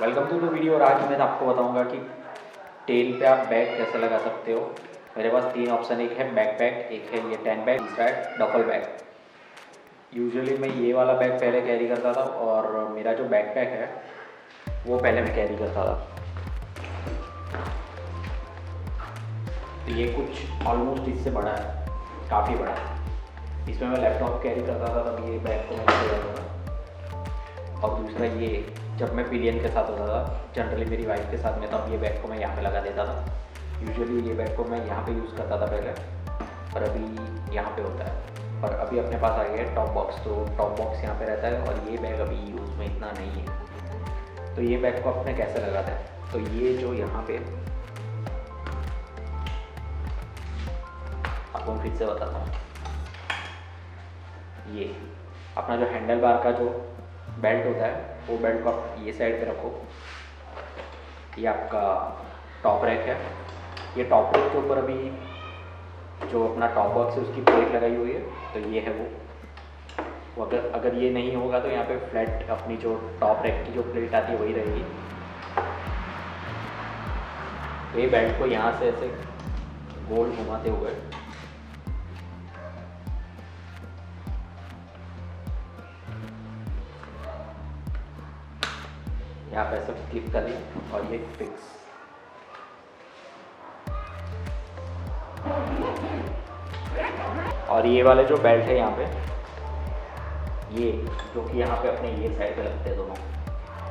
Welcome to the video. और आज मैं आपको बताऊंगा कि टेल पे आप बैग कैसे लगा सकते हो। मेरे पास तीन ऑप्शन, एक है बैकपैक, एक है ये 10 बैग, तीसरा है डफल बैग। यूजुअली मैं ये वाला बैग पहले कैरी करता था और मेरा जो बैकपैक है वो पहले मैं कैरी करता था। तो ये कुछ ऑलमोस्ट इससे बड़ा है, काफ़ी बड़ा है। इसमें मैं लैपटॉप कैरी करता था तब ये बैग को मैं लेके जाता था। और दूसरा ये, जब मैं पिलियन के साथ होता था, जनरली मेरी वाइफ के साथ में, तब ये बैग को मैं यहाँ पे लगा देता था। यूजुअली ये बैग को मैं यहाँ पे यूज़ करता था पहले, पर अभी यहाँ पे होता है। पर अभी अपने पास आ गया है टॉप बॉक्स, तो टॉप बॉक्स यहाँ पे रहता है और ये बैग अभी यूज़ में इतना नहीं है। तो ये बैग को अपने कैसे लगाते हैं, तो ये जो यहाँ पे, आपको फिर से बताता हूँ। ये अपना जो हैंडल बार का जो बेल्ट होता है, वो बेल्ट को आप ये साइड पे रखो। ये आपका टॉप रैक है। ये टॉप रैक के ऊपर अभी जो अपना टॉप बॉक्स है उसकी प्लेट लगाई हुई है, तो ये है वो अगर ये नहीं होगा तो यहाँ पे फ्लैट अपनी जो टॉप रैक की जो प्लेट आती है वही रहेगी। तो ये बेल्ट को यहाँ से ऐसे गोल घुमाते हुए यहाँ पे ऐसे क्लिक कर दिया और ये फिक्स। और ये वाले जो बेल्ट है यहाँ पे, ये जो कि यहाँ पे अपने ये साइड पे लगते हैं दोनों,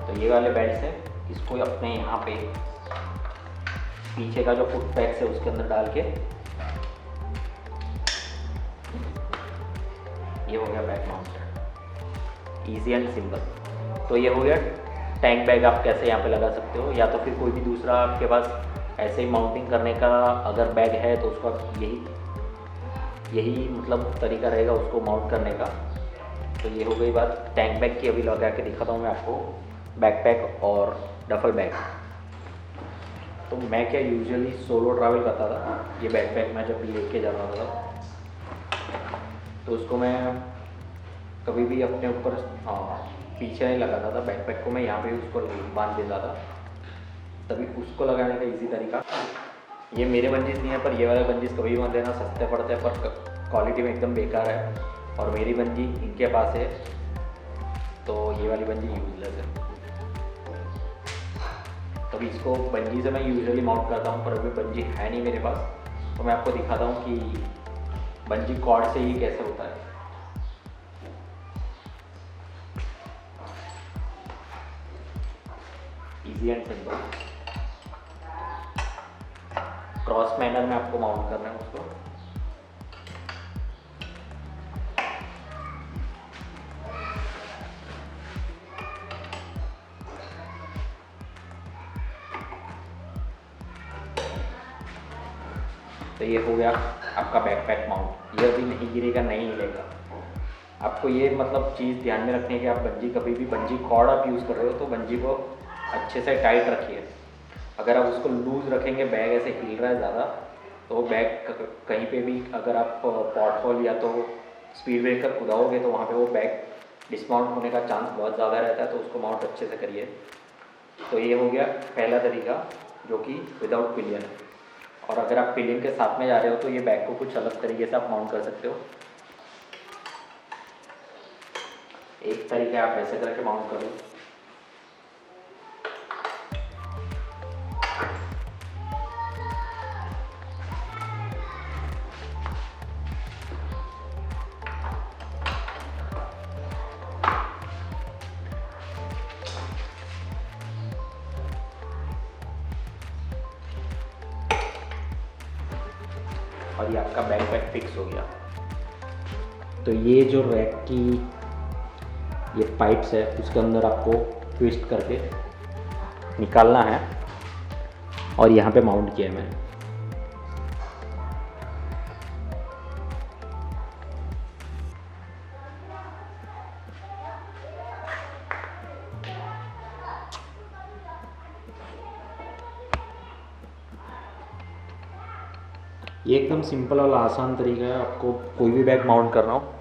तो ये वाले बेल्ट हैं, इसको अपने यहाँ पे पीछे का जो फुट पैक्स है उसके अंदर डाल के, ये हो गया back mount, easy and simple. तो ये हो गया टैंक बैग। आप कैसे यहाँ पे लगा सकते हो, या तो फिर कोई भी दूसरा आपके पास ऐसे ही माउंटिंग करने का अगर बैग है तो उसको आप यही मतलब तरीका रहेगा उसको माउंट करने का। तो ये हो गई बात टैंक बैग की। अभी लगा के दिखाता हूँ मैं आपको बैकपैक और डफल बैग। तो मैं क्या यूजुअली सोलो ट्रैवल करता था, ये बैकपैक मैं जब लेके जा रहा था तो उसको मैं कभी भी अपने ऊपर पीछे नहीं लगाता था। बैकपैक को मैं यहाँ पे उसको बांध देता था, तभी उसको लगाने का इजी तरीका। ये मेरे बंजीज नहीं है, पर ये वाले बंजीज कभी भी मत लेना, सस्ते पड़ते हैं पर क्वालिटी में एकदम बेकार है। और मेरी बंजी इनके पास है, तो ये वाली बंजी यूजलेस है। तभी इसको बंजी से मैं यूजुअली माउंट करता हूँ, पर अभी बंजी है नहीं मेरे पास, तो मैं आपको दिखाता हूँ कि बंजी कॉर्ड से ही कैसे होता है। Easy and simple. Cross manner में आपको माउंट करना है उसको। तो ये हो गया आपका बैकपैक माउंट। ये अभी नहीं गिरेगा, नहीं हिलेगा। आपको ये मतलब चीज़ ध्यान में रखनी है कि आप बंजी कभी भी बंजी कॉर्ड आप यूज़ कर रहे हो तो बंजी को अच्छे से टाइट रखिए। अगर आप उसको लूज़ रखेंगे, बैग ऐसे हिल रहा है ज़्यादा, तो बैग कहीं पे भी अगर आप पॉटहोल या तो स्पीड ब्रेकर कूदाओगे तो वहाँ पे वो बैग डिसमाउंट होने का चांस बहुत ज़्यादा रहता है, तो उसको माउंट अच्छे से करिए। तो ये हो गया पहला तरीका, जो कि विदाउट पिलियन। और अगर आप पिलियन के साथ में जा रहे हो तो ये बैग को कुछ अलग तरीके से आप माउंट कर सकते हो। एक तरीका आप ऐसे करके माउंट करो। और ये आपका बैकपैक फिक्स हो गया। तो ये जो रैक की ये पाइप्स है उसके अंदर आपको ट्विस्ट करके निकालना है, और यहाँ पे माउंट किया है मैंने। ये एकदम सिंपल और आसान तरीका है। आपको कोई भी बैग माउंट करना हो,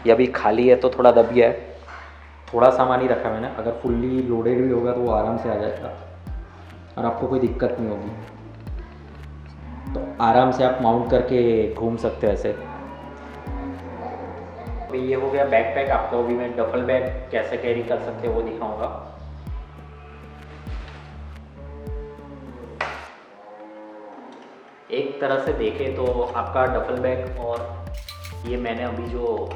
ये अभी खाली है तो थोड़ा दब गया है, थोड़ा सामान ही रखा मैंने, अगर फुल्ली लोडेड भी होगा तो वो आराम से आ जाएगा और आपको कोई दिक्कत नहीं होगी। तो आराम से आप माउंट करके घूम सकते हो ऐसे। तो ये हो गया बैकपैक। आपको अभी मैं डफल बैग कैसे कैरी कर सकते हो वो दिखाऊंगा। एक तरह से देखें तो आपका डफल बैग और ये मैंने अभी जो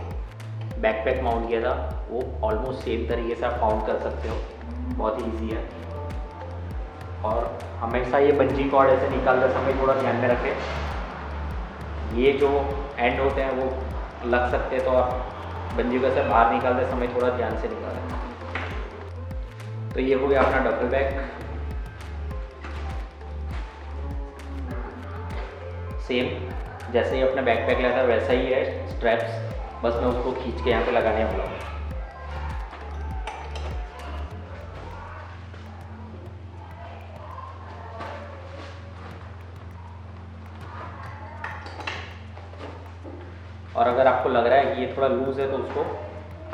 बैकपैक माउंट किया था वो ऑलमोस्ट सेम तरीके से आप माउंट कर सकते हो, बहुत ही ईजी है। और हमेशा ये बंजी कॉर्ड ऐसे निकालते समय थोड़ा ध्यान में रखें, ये जो एंड होते हैं वो लग सकते हैं, तो आप बंजी को से बाहर निकालते समय थोड़ा ध्यान से निकालें। तो ये हो गया अपना डफल बैग। सेम जैसे ही अपना बैकपैक लेता है वैसा ही है स्ट्रैप्स, बस मैं उसको खींच के यहाँ पे लगाने वाला हूँ। और अगर आपको लग रहा है कि ये थोड़ा लूज है तो उसको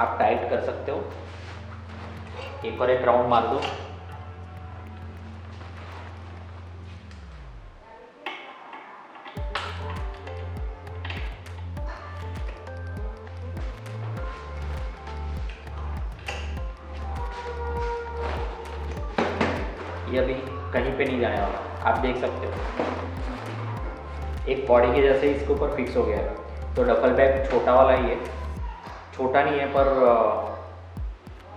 आप टाइट कर सकते हो। एक और एक राउंड मार दो। ये अभी कहीं पे नहीं जाने वाला, आप देख सकते हो एक बॉडी के जैसे इसके ऊपर फिक्स हो गया है। तो डफल बैग छोटा वाला ही है, छोटा नहीं है पर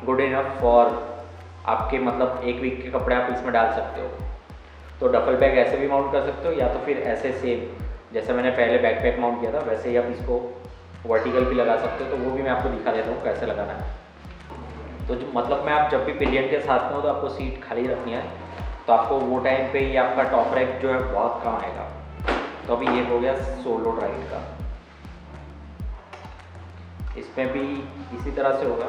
गुड इनफ फॉर आपके मतलब एक वीक के कपड़े आप इसमें डाल सकते हो। तो डफल बैग ऐसे भी माउंट कर सकते हो या तो फिर ऐसे सेम जैसे मैंने पहले बैकपैक माउंट किया था वैसे ही आप इसको वर्टिकल भी लगा सकते हो। तो वो भी मैं आपको दिखा देता हूँ कैसे लगाना है। तो जो मतलब मैं आप जब भी पिलियन के साथ में हो तो आपको सीट खाली रखनी है, तो आपको वो टाइम पे ये आपका टॉप रैक जो है बहुत काम आएगा। तो अभी ये हो गया सोलो राइड का, इसमें भी इसी तरह से होगा।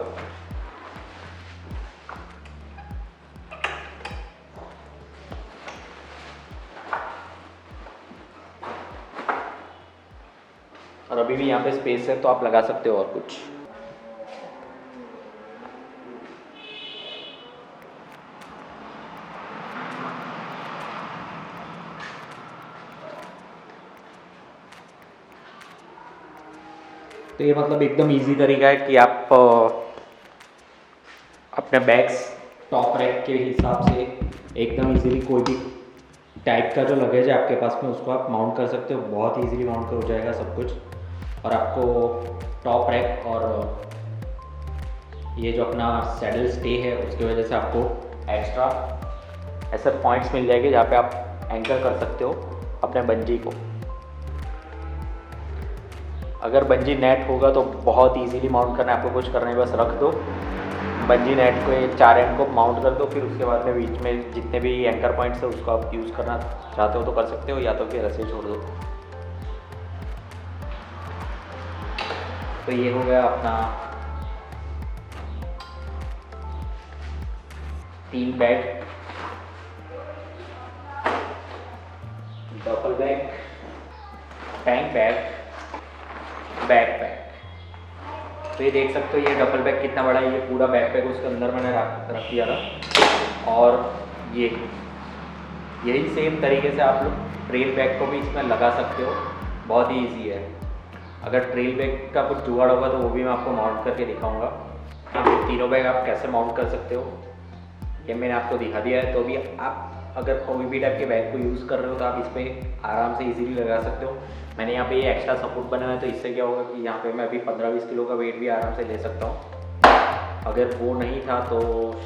और अभी भी यहाँ पे स्पेस है तो आप लगा सकते हो और कुछ। तो ये मतलब एकदम इजी तरीका है कि आप अपने बैग्स टॉप रैक के हिसाब से एकदम इजीली कोई भी टाइप का जो लगेज है आपके पास में उसको आप माउंट कर सकते हो। बहुत इजीली माउंट हो जाएगा सब कुछ। और आपको टॉप रैक और ये जो अपना सैडल स्टे है उसकी वजह से आपको एक्स्ट्रा ऐसे पॉइंट्स मिल जाएंगे जहाँ पे आप एंकर कर सकते हो अपने बंजी को। अगर बंजी नेट होगा तो बहुत इजीली माउंट करना है, आपको कुछ करना है बस रख दो बंजी नेट को, ये 4 एंड को माउंट कर दो। फिर उसके बाद में बीच में जितने भी एंकर पॉइंट्स है उसको आप यूज़ करना चाहते हो तो कर सकते हो, या तो फिर ऐसे छोड़ दो। तो ये हो गया अपना 3 bag, duffel bag, tank bag, backpack. तो ये देख सकते हो ये डफल बैग कितना बड़ा है, ये पूरा बैकपैक उसके अंदर मैंने रख दिया था। और यही सेम तरीके से आप लोग ट्रेल बैग को भी इसमें लगा सकते हो, बहुत ही ईजी है। अगर ट्रेल बैग का कुछ जुगाड़ होगा तो वो भी मैं आपको माउंट करके दिखाऊंगा। ये तीनों बैग आप कैसे माउंट कर सकते हो ये मैंने आपको दिखा दिया है। तो अभी आप अगर कोई भी टाइप के बैग को यूज़ कर रहे हो तो आप इस पर आराम से इजीली लगा सकते हो। मैंने यहाँ पे ये एक्स्ट्रा सपोर्ट बनाया है तो इससे क्या होगा कि यहाँ पे मैं अभी 15-20 किलो का वेट भी आराम से ले सकता हूँ। अगर वो नहीं था तो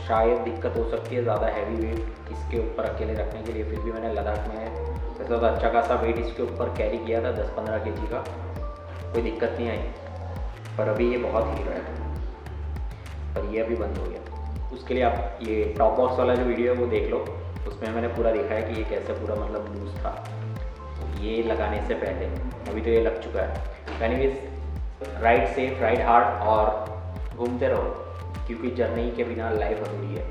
शायद दिक्कत हो सकती है ज़्यादा हैवी वेट इसके ऊपर अकेले रखने के लिए। फिर भी मैंने लद्दाख में वैसे तो अच्छा खासा वेट इसके ऊपर कैरी किया था 10-15 kg का, कोई दिक्कत नहीं आई। पर अभी ये बहुत हिल रहा है, पर ये अभी बंद हो गया। उसके लिए आप ये टॉप बॉक्स वाला जो वीडियो है वो देख लो, उसमें मैंने पूरा दिखाया कि ये कैसे पूरा मतलब लूज था ये लगाने से पहले। अभी तो ये लग चुका है। Anyways ride safe, ride hard और घूमते रहो क्योंकि जर्नी के बिना लाइफ अधूरी है।